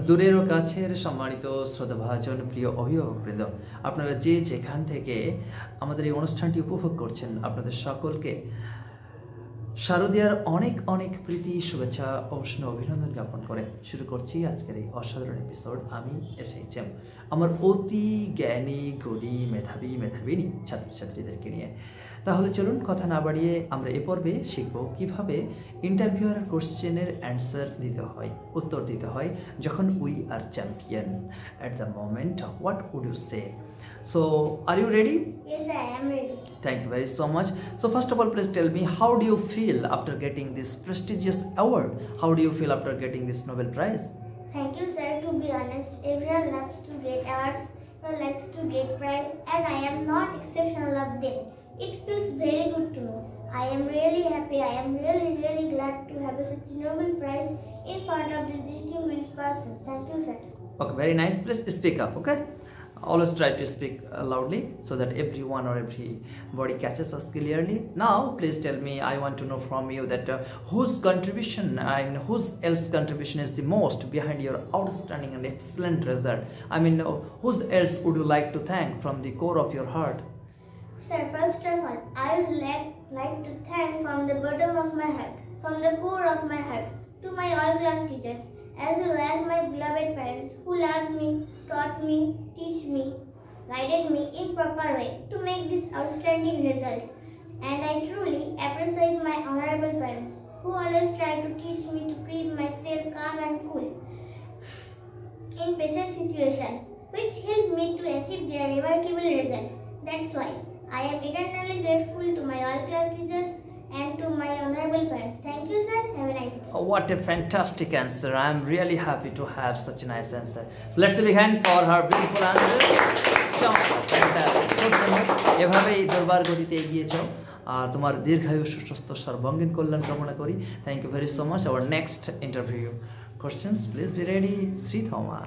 দূরের ও কাছের সম্মানিত শ্রোতাভাজন প্রিয় অভিভাবকবৃন্দ, আপনারা যে যেখান থেকে আমাদের এই অনুষ্ঠানটি উপভোগ করছেন, আপনাদের সকলকে শারদীয়ার অনেক অনেক প্রীতি, শুভেচ্ছা ও উষ্ণ অভিনন্দন জ্ঞাপন করে শুরু করছি আজকের এই অসাধারণ এপিসোড। আমি এসএইচএম আমার অতি জ্ঞানী গুণী মেধাবিনী ছাত্রছাত্রীদেরকে নিয়ে। তাহলে চলুন কথা না বাড়িয়ে আমরা এ পর্বে শিখব কিভাবে ইন্টারভিউয়ার কোশ্চেনের অ্যান্সার দিতে হয়, উত্তর দিতে হয় যখন we are champion at the moment. What would you say? So, are you ready? Yes, sir, I am ready. Thank you very so much. So first of all, please tell me, how do you feel after getting this prestigious award? How do you feel after getting this Nobel Prize? Thank you, sir. To be honest, everyone loves to get awards, everyone likes to get prize, and I am not exceptional of them. It feels very good to know. I am really happy. I am really glad to have such a Nobel Prize in front of these distinguished persons. Thank you, sir. Okay, very nice. Please speak up, okay? Always try to speak loudly so that everyone or everybody catches us clearly. Now, please tell me, I want to know from you that whose else contribution is the most behind your outstanding and excellent result? I mean, whose else would you like to thank from the core of your heart? Sir, first of all, I would like to thank from the bottom of my heart, from the core of my heart, to my all class teachers, as well as my beloved parents who loved me, taught me, teach me, guided me in proper way to make this outstanding result. And I truly appreciate my honorable parents who always try to teach me to keep myself calm and cool in pressure situation, which helped me to achieve their remarkable result. That's why I am eternally grateful to my all class teachers and to my honorable parents. Thank you, sir. Have a nice day. Oh, what a fantastic answer. I am really happy to have such a nice answer. So let's give a hand for her beautiful answer. এভাবেই দরবার গতিতে এগিয়ে যাও আর তোমার দীর্ঘায়ু সুস্বাস্থ্য সর্বাঙ্গীন কল্যাণ কামনা করি। Thank you very so much. Our next interview questions, please be ready. Shri থমা।